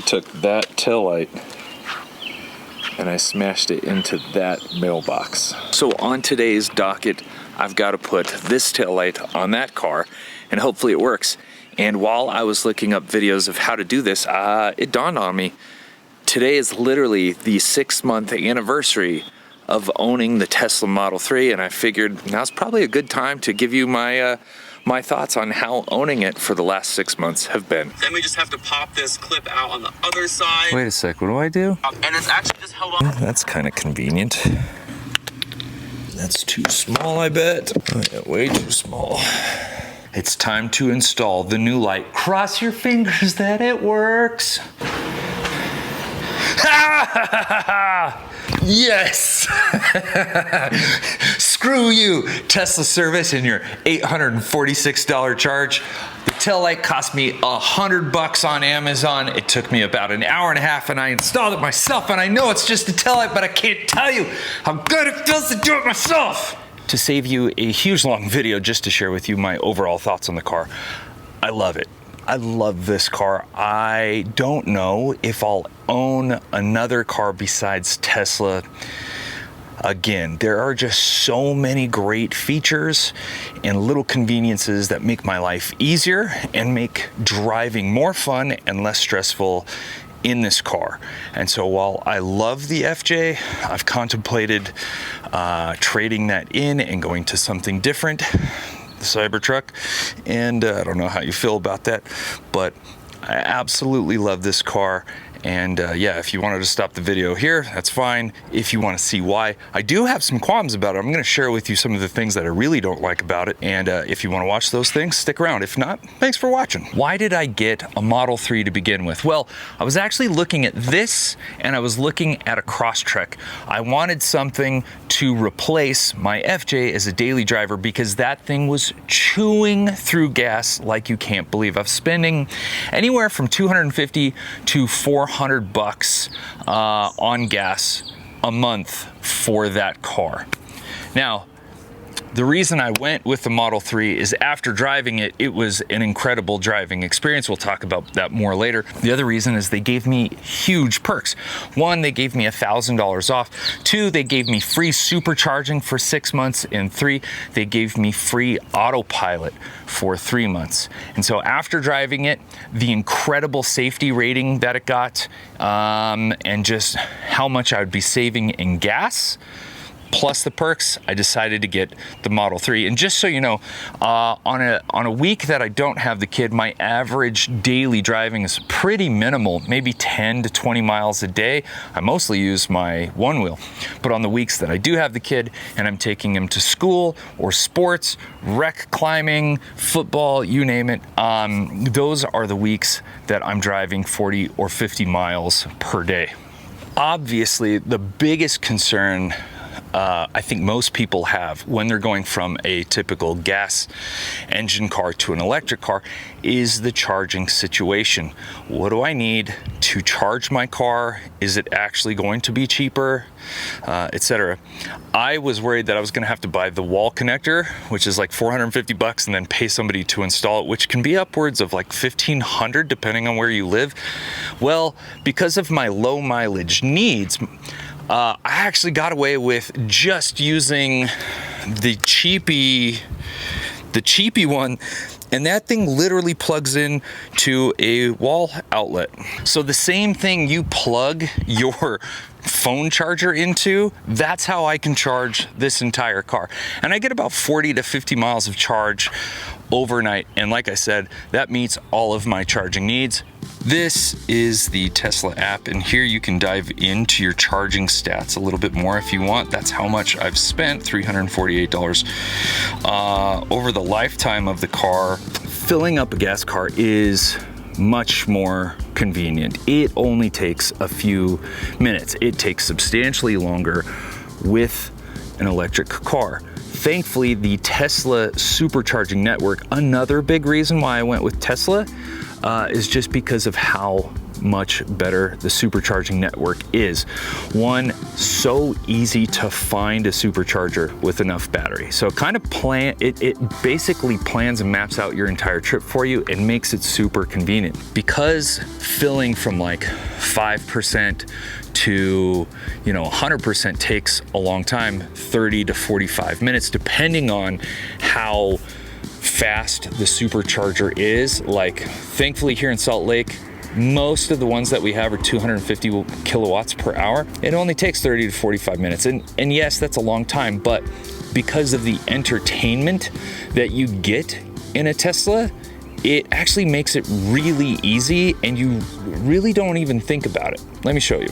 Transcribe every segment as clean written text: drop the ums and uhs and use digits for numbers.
took that taillight and I smashed it into that mailbox. So on today's docket, I've got to put this taillight on that car, and hopefully it works. And while I was looking up videos of how to do this, it dawned on me, today is literally the 6-month anniversary of owning the Tesla Model 3, and I figured now's probably a good time to give you my my thoughts on how owning it for the last 6 months have been. Then we just have to pop this clip out on the other side. Wait a sec, what do I do? And it's actually just held on. That's kind of convenient. That's too small, I bet. Oh, yeah, way too small. It's time to install the new light. Cross your fingers that it works. Yes! Screw you, Tesla service, and your $846 charge. The tail light cost me $100 on Amazon. It took me about an hour and a half, and I installed it myself, and I know it's just a tail light, but I can't tell you how good it feels to do it myself. To save you a huge long video just to share with you my overall thoughts on the car, I love it. I love this car. I don't know if I'll own another car besides Tesla again. There are just so many great features and little conveniences that make my life easier and make driving more fun and less stressful in this car. And so while I love the FJ, I've contemplated trading that in and going to something different, the Cybertruck, and I don't know how you feel about that, but I absolutely love this car. And yeah, if you wanted to stop the video here, that's fine. If you want to see why, I do have some qualms about it. I'm going to share with you some of the things that I really don't like about it. And if you want to watch those things, stick around. If not, thanks for watching. Why did I get a Model 3 to begin with? Well, I was actually looking at this, and I was looking at a Crosstrek. I wanted something to replace my FJ as a daily driver because that thing was chewing through gas like you can't believe. I'm spending anywhere from $250 to $400 on gas a month for that car. Now, the reason I went with the Model 3 is after driving it, it was an incredible driving experience. We'll talk about that more later. The other reason is they gave me huge perks. One, they gave me $1,000 off. Two, they gave me free supercharging for 6 months. And three, they gave me free Autopilot for 3 months. And so after driving it, the incredible safety rating that it got, and just how much I would be saving in gas, plus the perks, I decided to get the Model 3. And just so you know, on a week that I don't have the kid, my average daily driving is pretty minimal, maybe 10 to 20 miles a day. I mostly use my one wheel. But on the weeks that I do have the kid and I'm taking him to school or sports, rec climbing, football, you name it, those are the weeks that I'm driving 40 or 50 miles per day. Obviously, the biggest concern I think most people have when they're going from a typical gas engine car to an electric car is the charging situation. What do I need to charge my car? Is it actually going to be cheaper, etc. I was worried that I was going to have to buy the wall connector, which is like $450, and then pay somebody to install it, which can be upwards of like $1,500 depending on where you live. Well, because of my low mileage needs, I actually got away with just using the cheapy one, and that thing literally plugs in to a wall outlet. So the same thing you plug your phone charger into, that's how I can charge this entire car. And I get about 40 to 50 miles of charge overnight. And like I said, that meets all of my charging needs. This is the Tesla app, and here you can dive into your charging stats a little bit more if you want. That's how much I've spent, $348 over the lifetime of the car. Filling up a gas car is much more convenient. It only takes a few minutes. It takes substantially longer with an electric car. Thankfully, the Tesla supercharging network, another big reason why I went with Tesla, is just because of how much better the supercharging network is. One, so easy to find a supercharger with enough battery. So it basically plans and maps out your entire trip for you and makes it super convenient. Because filling from like 5% to 100% takes a long time, 30 to 45 minutes, depending on how fast the supercharger is. Like, thankfully here in Salt Lake, most of the ones that we have are 250 kilowatts per hour. It only takes 30 to 45 minutes. And yes, that's a long time, but because of the entertainment that you get in a Tesla, it actually makes it really easy and you really don't even think about it. Let me show you.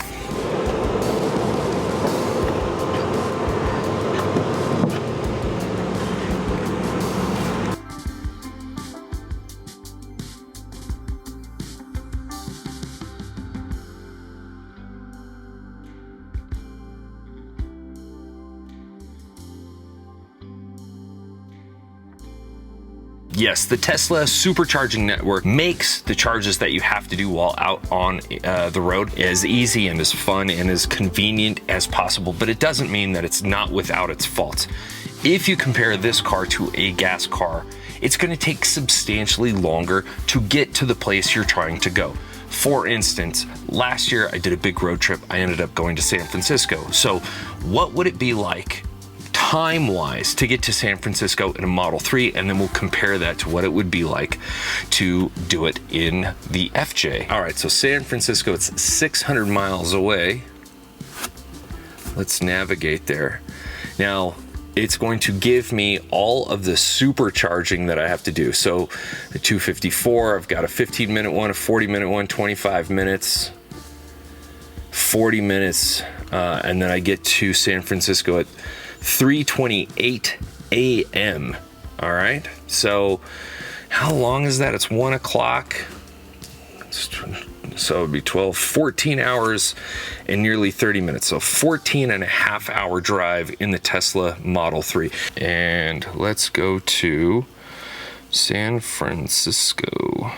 Yes, the Tesla supercharging network makes the charges that you have to do while out on the road as easy and as fun and as convenient as possible, but it doesn't mean that it's not without its faults. If you compare this car to a gas car, it's going to take substantially longer to get to the place you're trying to go. For instance, last year I did a big road trip. I ended up going to San Francisco. So what would it be like time-wise to get to San Francisco in a Model 3, and then we'll compare that to what it would be like to do it in the FJ. All right, so San Francisco, it's 600 miles away. Let's navigate there. Now, it's going to give me all of the supercharging that I have to do. So the 254, I've got a 15-minute one, a 40-minute one, 25 minutes, 40 minutes, and then I get to San Francisco at 3:28 a.m. All right, so how long is that? It's 1 o'clock. So it would be 14 hours and nearly 30 minutes. So 14 and a half hour drive in the Tesla Model 3. And let's go to San Francisco.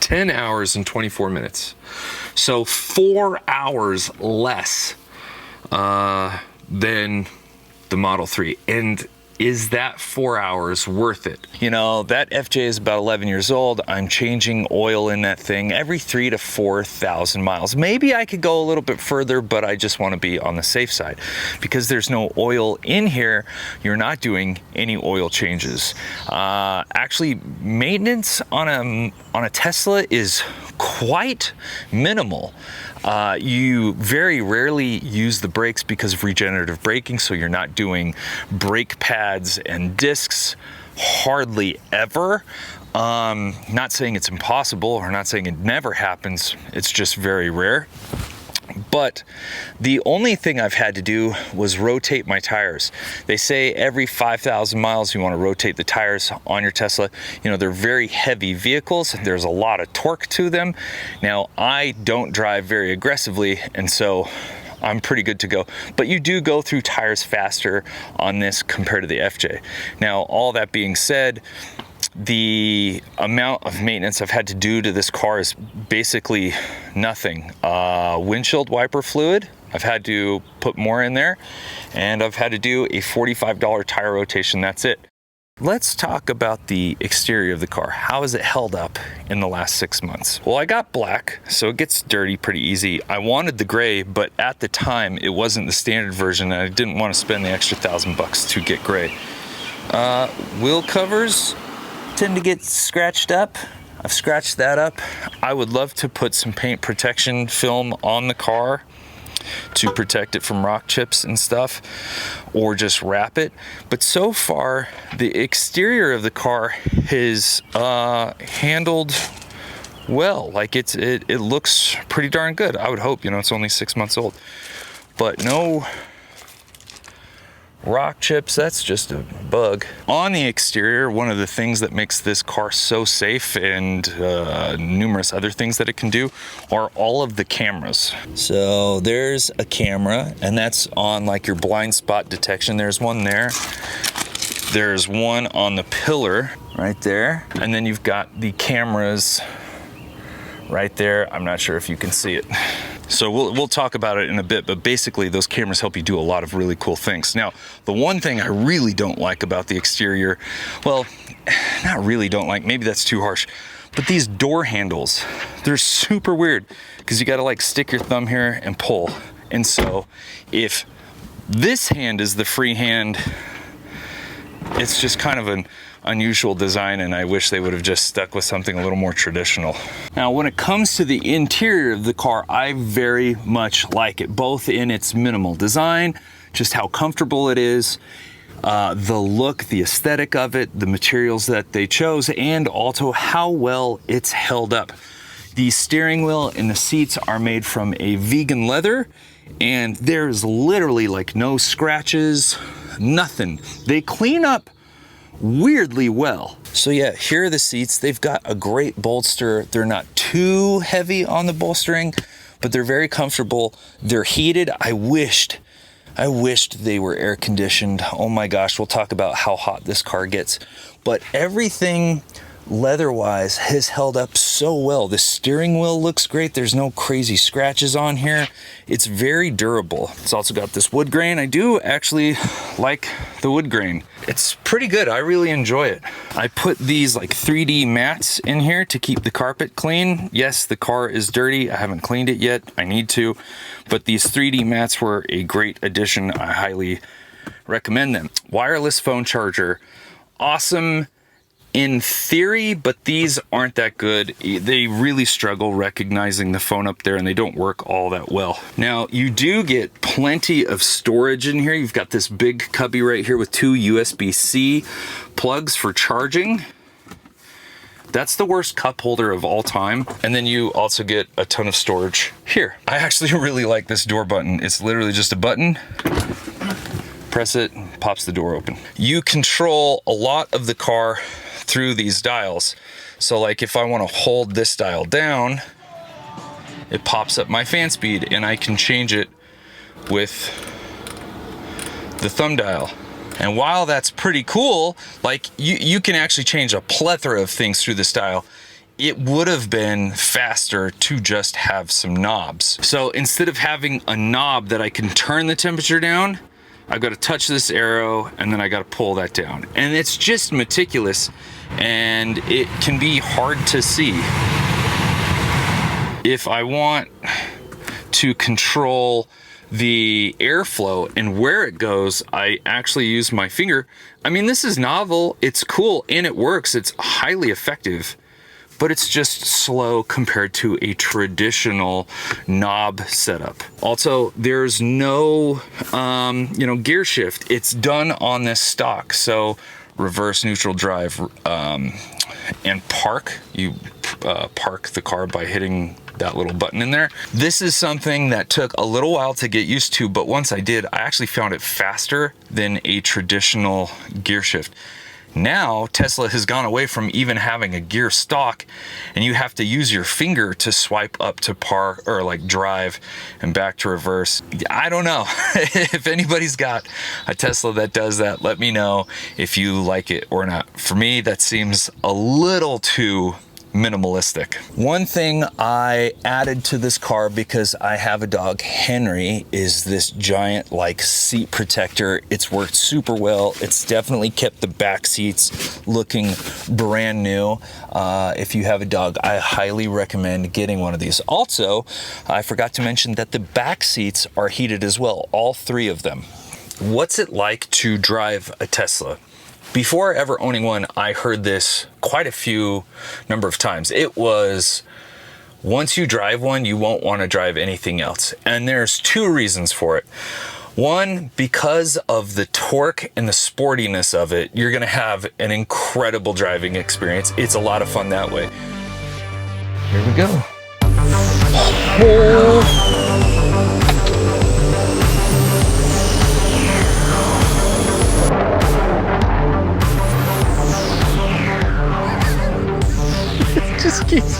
10 hours and 24 minutes. So 4 hours less than the Model 3. And is that 4 hours worth it? You know, that FJ is about 11 years old. I'm changing oil in that thing every 3,000 to 4,000 miles. Maybe I could go a little bit further, but I just want to be on the safe side. Because there's no oil in here, you're not doing any oil changes. Actually, maintenance on a Tesla is quite minimal. You very rarely use the brakes because of regenerative braking, so you're not doing brake pads and discs hardly ever. Not saying it's impossible or not saying it never happens, it's just very rare. But the only thing I've had to do was rotate my tires. They say every 5,000 miles you want to rotate the tires on your Tesla. You know, they're very heavy vehicles. There's a lot of torque to them. Now, I don't drive very aggressively, and so I'm pretty good to go. But you do go through tires faster on this compared to the FJ. Now, all that being said, the amount of maintenance I've had to do to this car is basically nothing. Windshield wiper fluid, I've had to put more in there, and I've had to do a $45 tire rotation, that's it. Let's talk about the exterior of the car. How has it held up in the last 6 months? Well, I got black, so it gets dirty pretty easy. I wanted the gray, but at the time it wasn't the standard version, and I didn't want to spend the extra $1,000 to get gray. Wheel covers tend to get scratched up. I've scratched that up. I would love to put some paint protection film on the car to protect it from rock chips and stuff, or just wrap it. But so far, the exterior of the car is handled well. Like it looks pretty darn good. I would hope, you know, it's only 6 months old. But no rock chips, that's just a bug. On the exterior, one of the things that makes this car so safe, and numerous other things that it can do, are all of the cameras. So there's a camera, and that's on like your blind spot detection. There's one there. There's one on the pillar right there. And then you've got the cameras right there. I'm not sure if you can see it. So we'll talk about it in a bit, but basically those cameras help you do a lot of really cool things. Now, the one thing I really don't like about the exterior, well, not really don't like, maybe that's too harsh, but these door handles, they're super weird because you gotta like stick your thumb here and pull. And so if this hand is the free hand, it's just kind of an unusual design, and I wish they would have just stuck with something a little more traditional. Now, when it comes to the interior of the car, I very much like it, both in its minimal design, just how comfortable it is, the look, the aesthetic of it, the materials that they chose, and also how well it's held up. The steering wheel and the seats are made from a vegan leather, and there's literally like no scratches, nothing. They clean up weirdly well. So yeah, here are the seats. They've got a great bolster. They're not too heavy on the bolstering, but they're very comfortable. They're heated. I wished they were air conditioned. Oh my gosh, we'll talk about how hot this car gets. But everything leather-wise has held up so well. The steering wheel looks great. There's no crazy scratches on here. It's very durable. It's also got this wood grain. I do actually like the wood grain. It's pretty good. I really enjoy it. I put these like 3D mats in here to keep the carpet clean. Yes, the car is dirty. I haven't cleaned it yet. I need to. But these 3D mats were a great addition. I highly recommend them. Wireless phone charger. Awesome in theory, but these aren't that good. They really struggle recognizing the phone up there, and they don't work all that well. Now, you do get plenty of storage in here. You've got this big cubby right here with 2 USB-C plugs for charging. That's the worst cup holder of all time. And then you also get a ton of storage here. I actually really like this door button. It's literally just a button. Press it, pops the door open. You control a lot of the car through these dials. So like if I want to hold this dial down, it pops up my fan speed, and I can change it with the thumb dial. And while that's pretty cool, like you can actually change a plethora of things through this dial. It would have been faster to just have some knobs. So instead of having a knob that I can turn the temperature down, I've got to touch this arrow and then I got to pull that down. And it's just meticulous, and it can be hard to see. If I want to control the airflow and where it goes, I actually use my finger. I mean, this is novel, it's cool, and it works. It's highly effective, but it's just slow compared to a traditional knob setup. Also, there's no, gear shift. It's done on this stock. So reverse, neutral, drive, and park. You park the car by hitting that little button in there. This is something that took a little while to get used to, but once I did, I actually found it faster than a traditional gear shift. Now, Tesla has gone away from even having a gear stock, and you have to use your finger to swipe up to park or like drive and back to reverse. I don't know. If anybody's got a Tesla that does that, let me know if you like it or not. For me, that seems a little too minimalistic. One thing I added to this car because I have a dog, Henry, is this giant like seat protector. It's worked super well. It's definitely kept the back seats looking brand new. If you have a dog, I highly recommend getting one of these. Also, I forgot to mention that the back seats are heated as well, all 3 of them. What's it like to drive a Tesla? Before ever owning one, I heard this quite a number of times. It was, once you drive one, you won't want to drive anything else. And there's 2 reasons for it. One, because of the torque and the sportiness of it, you're going to have an incredible driving experience. It's a lot of fun that way. Here we go. Just keeps.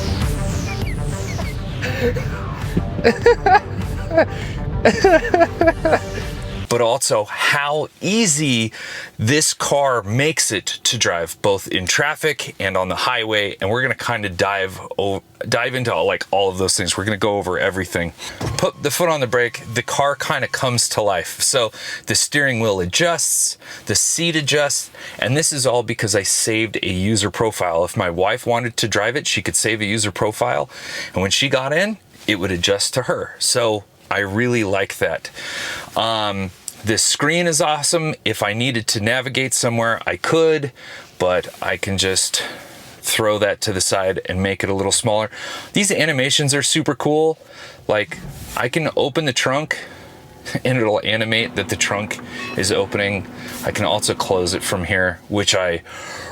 but also how easy this car makes it to drive both in traffic and on the highway. And we're gonna kind of dive into like all of those things. We're gonna go over everything. Put the foot on the brake, the car kind of comes to life. So the steering wheel adjusts, the seat adjusts, and this is all because I saved a user profile. If my wife wanted to drive it, she could save a user profile, and when she got in, it would adjust to her. So I really like that. This screen is awesome. If I needed to navigate somewhere, I could, but I can just throw that to the side and make it a little smaller. These animations are super cool. Like, I can open the trunk and it'll animate that the trunk is opening. I can also close it from here, which I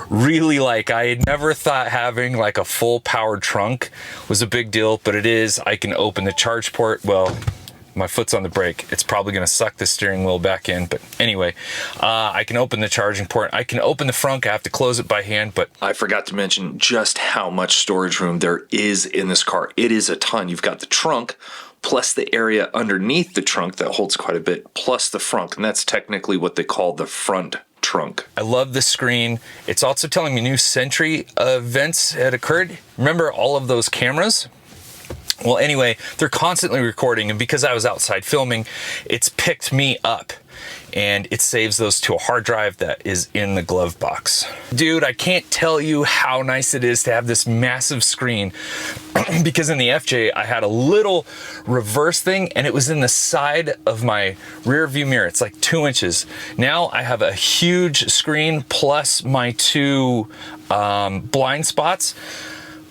really like. I had never thought having like a full powered trunk was a big deal, but it is. I can open the charge port. Well, my foot's on the brake. It's probably gonna suck the steering wheel back in, but anyway, I can open the charging port. I can open the front. I have to close it by hand, but I forgot to mention just how much storage room there is in this car. It is a ton. You've got the trunk, plus the area underneath the trunk that holds quite a bit, plus the front, and that's technically what they call the front trunk. I love the screen. It's also telling me new Sentry events had occurred. Remember all of those cameras? Well, anyway, they're constantly recording, and because I was outside filming, it's picked me up and it saves those to a hard drive that is in the glove box. Dude, I can't tell you how nice it is to have this massive screen because in the FJ, I had a little reverse thing and it was in the side of my rear view mirror. It's like 2 inches. Now I have a huge screen plus my two blind spots.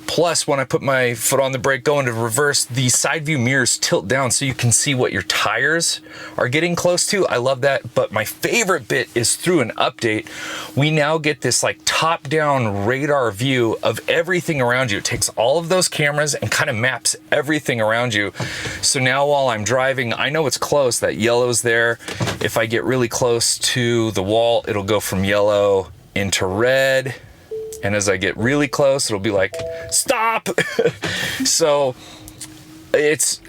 Plus, when I put my foot on the brake going to reverse, the side view mirrors tilt down so you can see what your tires are getting close to. I love that. But my favorite bit is through an update, we now get this like top-down radar view of everything around you. It takes all of those cameras and kind of maps everything around you. So now while I'm driving, I know it's close. That yellow's there. If I get really close to the wall, it'll go from yellow into red. And as I get really close, it'll be like, stop. So it's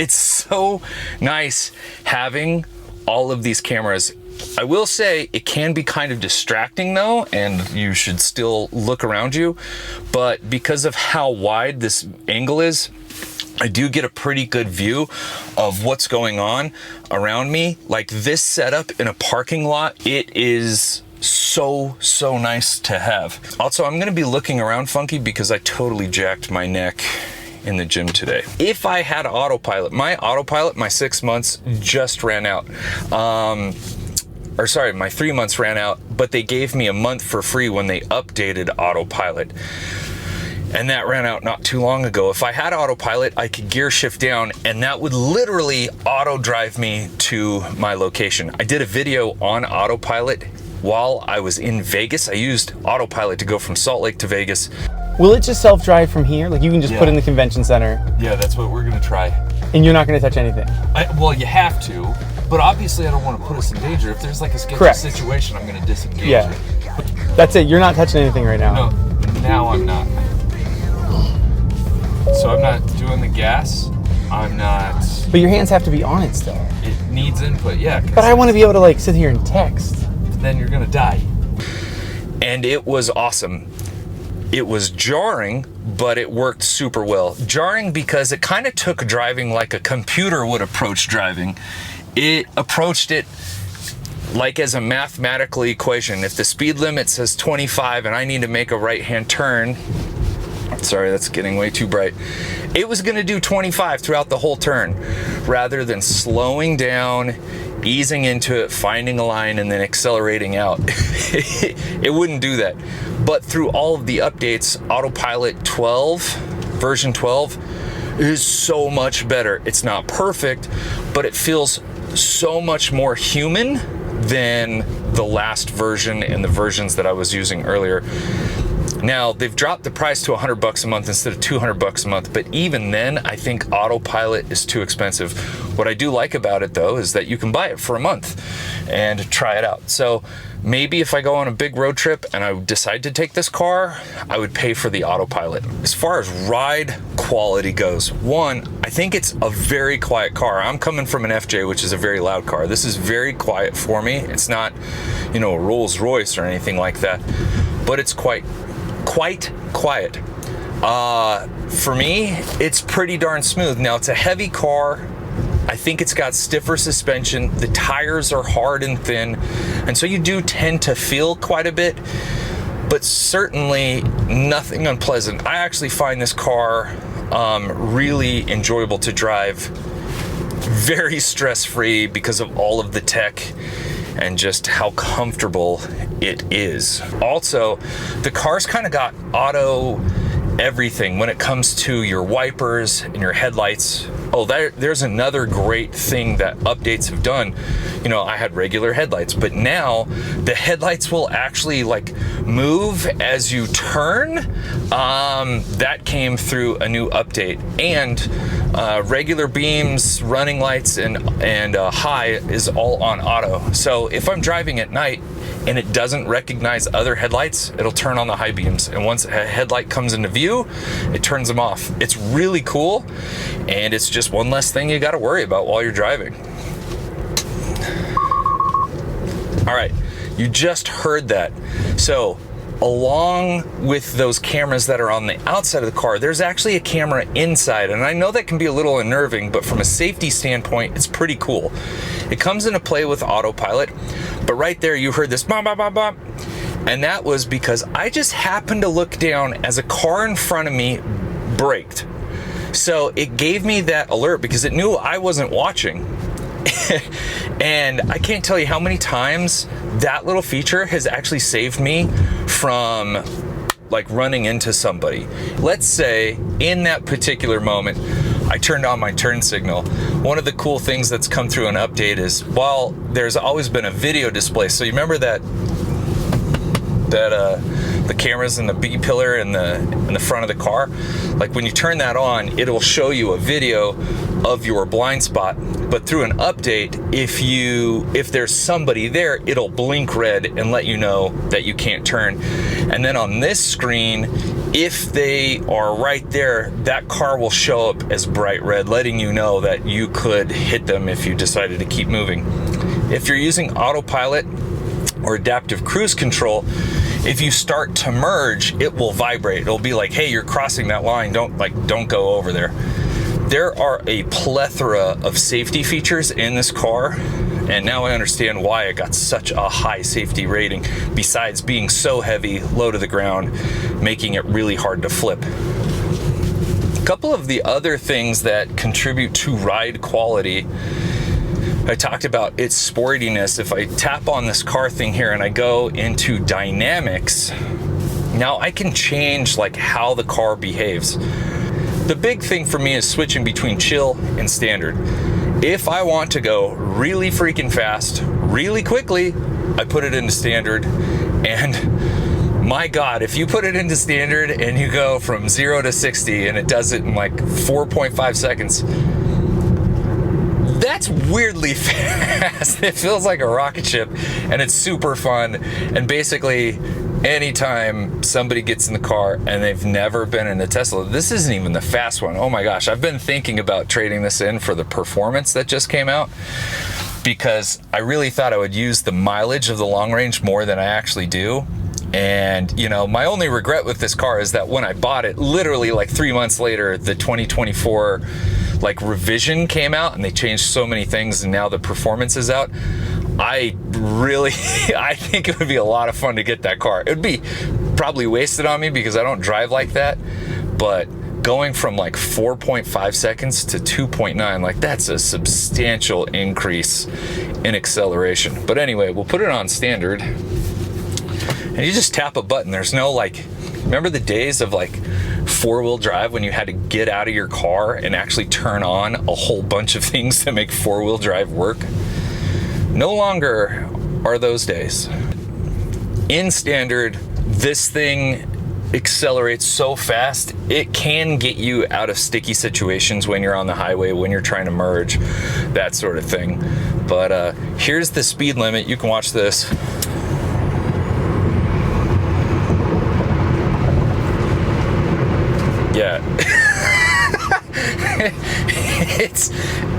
so nice having all of these cameras. I will say it can be kind of distracting though, and you should still look around you. But because of how wide this angle is, I do get a pretty good view of what's going on around me. Like this setup in a parking lot, it is so nice to have. Also, I'm gonna be looking around funky because I totally jacked my neck in the gym today. If I had Autopilot, my 6 months just ran out. Or sorry, my 3 months ran out, but they gave me a month for free when they updated Autopilot. And that ran out not too long ago. If I had Autopilot, I could gear shift down and that would literally auto drive me to my location. I did a video on Autopilot while I was in Vegas. I used Autopilot to go from Salt Lake to Vegas. Will it just self-drive from here? Like you can just put in the convention center? Yeah, that's what we're gonna try. And you're not gonna touch anything? Well, you have to, but obviously I don't want to put us in danger. If there's like a sketchy situation, I'm gonna disengage. Yeah, that's it. You're not touching anything right now. No, now I'm not. So I'm not doing the gas. I'm not. But your hands have to be on it still. It needs input, yeah. But I want to be able to like sit here and text. Then you're gonna die. And it was awesome. It was jarring, but it worked super well. Jarring because it kind of took driving like a computer would approach driving. It approached it like as a mathematical equation. If the speed limit says 25 and I need to make a right-hand turn, sorry, that's getting way too bright. It was gonna do 25 throughout the whole turn, rather than slowing down, easing into it, finding a line, and then accelerating out. It wouldn't do that. But through all of the updates, Autopilot 12, version 12, is so much better. It's not perfect, but it feels so much more human than the last version and the versions that I was using earlier. Now, they've dropped the price to $100 a month instead of $200 a month, but even then, I think Autopilot is too expensive. What I do like about it, though, is that you can buy it for a month and try it out. So maybe if I go on a big road trip and I decide to take this car, I would pay for the Autopilot. As far as ride quality goes, one, I think it's a very quiet car. I'm coming from an FJ, which is a very loud car. This is very quiet for me. It's not, you know, a Rolls Royce or anything like that, but it's quite quiet. For me, it's pretty darn smooth. Now, it's a heavy car. I think it's got stiffer suspension. The tires are hard and thin, and so you do tend to feel quite a bit, but certainly nothing unpleasant. I actually find this car really enjoyable to drive, very stress-free because of all of the tech and just how comfortable it is. Also, the car's kind of got auto everything when it comes to your wipers and your headlights. Oh, there's another great thing that updates have done. You know, I had regular headlights, but now the headlights will actually like move as you turn. That came through a new update, and regular beams, running lights, and high is all on auto. So if I'm driving at night and it doesn't recognize other headlights, it'll turn on the high beams. And once a headlight comes into view, it turns them off. It's really cool, and it's just one less thing you got to worry about while you're driving. All right, you just heard that. So along with those cameras that are on the outside of the car, there's actually a camera inside, and I know that can be a little unnerving, but from a safety standpoint, it's pretty cool. It comes into play with Autopilot, but right there you heard this bop, bop, bop, bop, and that was because I just happened to look down as a car in front of me braked. So it gave me that alert because it knew I wasn't watching. And I can't tell you how many times that little feature has actually saved me from like running into somebody. Let's say in that particular moment, I turned on my turn signal. One of the cool things that's come through an update is, while there's always been a video display, so you remember that the cameras in the B pillar in the front of the car, like when you turn that on, it'll show you a video of your blind spot, but through an update, if there's somebody there, it'll blink red and let you know that you can't turn. And then on this screen, if they are right there, that car will show up as bright red, letting you know that you could hit them if you decided to keep moving. If you're using Autopilot or adaptive cruise control, if you start to merge, it will vibrate. It'll be like, hey, you're crossing that line, don't go over there. There are a plethora of safety features in this car, and now I understand why it got such a high safety rating, besides being so heavy, low to the ground, making it really hard to flip. A couple of the other things that contribute to ride quality, I talked about its sportiness. If I tap on this car thing here and I go into dynamics, now I can change like how the car behaves. The big thing for me is switching between chill and standard. If I want to go really freaking fast, really quickly, I put it into standard, and my God, if you put it into standard and you go from 0 to 60 and it does it in like 4.5 seconds, that's weirdly fast. It feels like a rocket ship, and it's super fun. And basically, anytime somebody gets in the car and they've never been in a Tesla, this isn't even the fast one. Oh my gosh, I've been thinking about trading this in for the performance that just came out, because I really thought I would use the mileage of the long range more than I actually do. And you know, my only regret with this car is that when I bought it, literally like 3 months later, the 2024 like revision came out and they changed so many things, and now the performance is out. I think it would be a lot of fun to get that car. It would be probably wasted on me because I don't drive like that, but going from like 4.5 seconds to 2.9, like that's a substantial increase in acceleration. But anyway, we'll put it on standard, and you just tap a button. There's no like, remember the days of like four-wheel drive when you had to get out of your car and actually turn on a whole bunch of things to make four-wheel drive work? No longer are those days. In standard, this thing accelerates so fast, it can get you out of sticky situations when you're on the highway, when you're trying to merge, that sort of thing. But here's the speed limit. You can watch this. Yeah. It's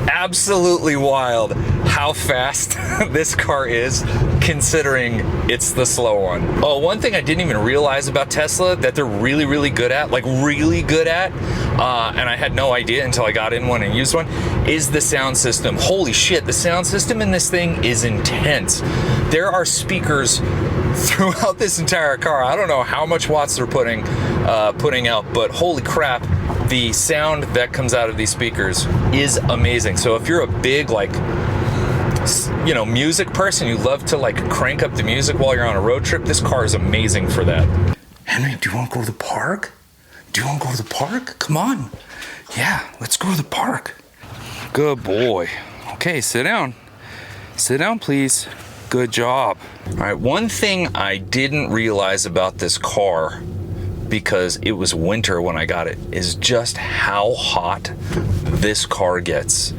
absolutely wild how fast this car is, considering it's the slow one. Oh, one thing I didn't even realize about Tesla that they're really, really good at, like really good at, and I had no idea until I got in one and used one, is the sound system. Holy shit, the sound system in this thing is intense. There are speakers throughout this entire car. I don't know how much watts they're putting out, but holy crap, the sound that comes out of these speakers is amazing. So if you're a big, like, you know, music person, you love to like crank up the music while you're on a road trip, this car is amazing for that. Henry, do you want to go to the park? Do you want to go to the park? Come on. Yeah, let's go to the park. Good boy. Okay, sit down. Sit down, please. Good job. All right, one thing I didn't realize about this car, because it was winter when I got it, is just how hot this car gets.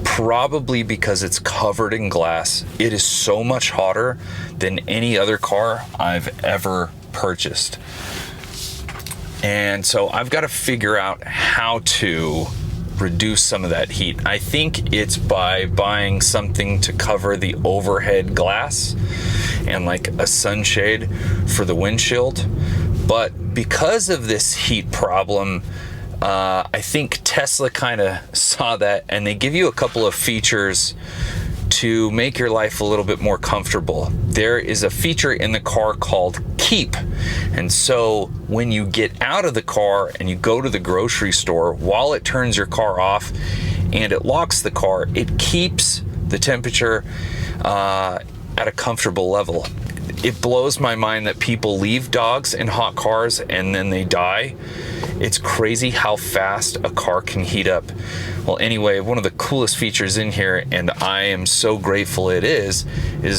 Probably because it's covered in glass. It is so much hotter than any other car I've ever purchased. And so I've got to figure out how to reduce some of that heat. I think it's by buying something to cover the overhead glass and like a sunshade for the windshield. But because of this heat problem, I think Tesla kind of saw that, and they give you a couple of features to make your life a little bit more comfortable. There is a feature in the car called Keep. And so when you get out of the car and you go to the grocery store, while it turns your car off and it locks the car, it keeps the temperature at a comfortable level. It blows my mind that people leave dogs in hot cars and then they die. It's crazy how fast a car can heat up. Well, anyway, one of the coolest features in here, and I am so grateful it is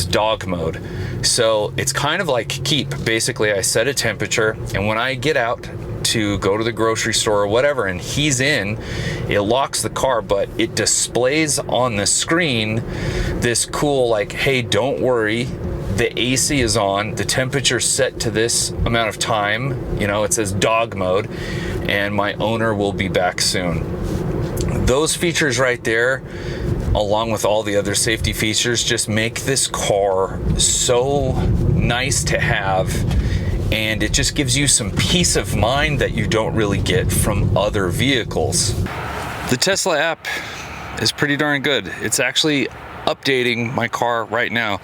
dog mode. So it's kind of like Keep. Basically, I set a temperature, and when I get out to go to the grocery store or whatever, and he's in, it locks the car, but it displays on the screen this cool, like, hey, don't worry, the AC is on, the temperature's set to this amount of time, you know, it says dog mode, and my owner will be back soon. Those features right there, along with all the other safety features, just make this car so nice to have, and it just gives you some peace of mind that you don't really get from other vehicles. The Tesla app is pretty darn good. It's actually updating my car right now.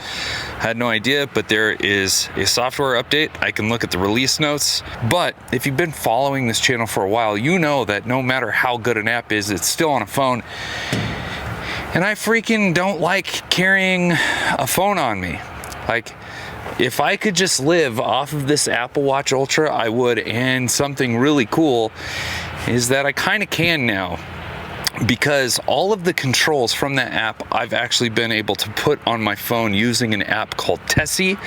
I had no idea, but there is a software update. I can look at the release notes. But if you've been following this channel for a while, you know that no matter how good an app is, it's still on a phone. And I freaking don't like carrying a phone on me. Like, if I could just live off of this Apple Watch Ultra, I would. And something really cool is that I kind of can now, because all of the controls from that app I've actually been able to put on my phone using an app called Tessie.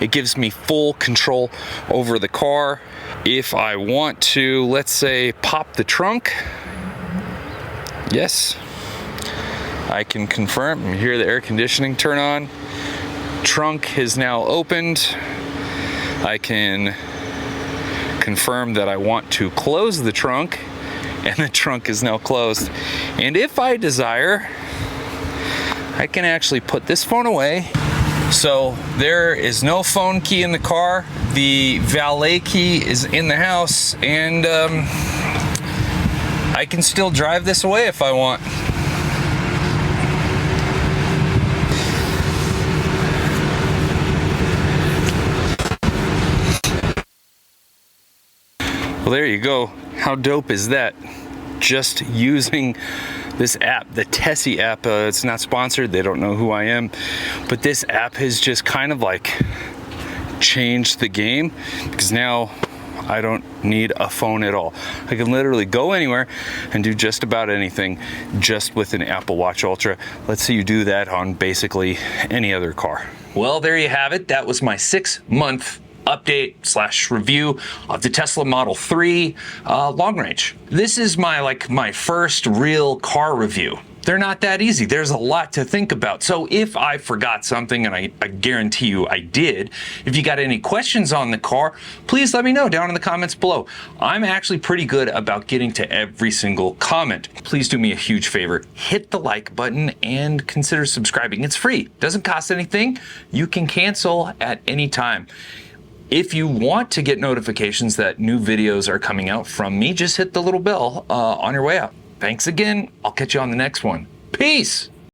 It gives me full control over the car. If I want to, let's say, pop the trunk, yes, I can confirm. You hear the air conditioning turn on. Trunk is now opened. I can confirm that I want to close the trunk, and the trunk is now closed. And if I desire, I can actually put this phone away. So there is no phone key in the car. The valet key is in the house, and I can still drive this away if I want. Well, there you go. How dope is that? Just using this app, the Tessie app. It's not sponsored. They don't know who I am. But this app has just kind of like changed the game, because now I don't need a phone at all. I can literally go anywhere and do just about anything just with an Apple Watch Ultra. Let's see you do that on basically any other car. Well, there you have it. That was my 6-month update / review of the Tesla Model 3 long range. This is my first real car review. They're not that easy. There's a lot to think about. So if I forgot something, and I guarantee you I did, if you got any questions on the car, please let me know down in the comments below. I'm actually pretty good about getting to every single comment. Please do me a huge favor. Hit the like button and consider subscribing. It's free. Doesn't cost anything. You can cancel at any time. If you want to get notifications that new videos are coming out from me, just hit the little bell on your way out. Thanks again. I'll catch you on the next one. Peace.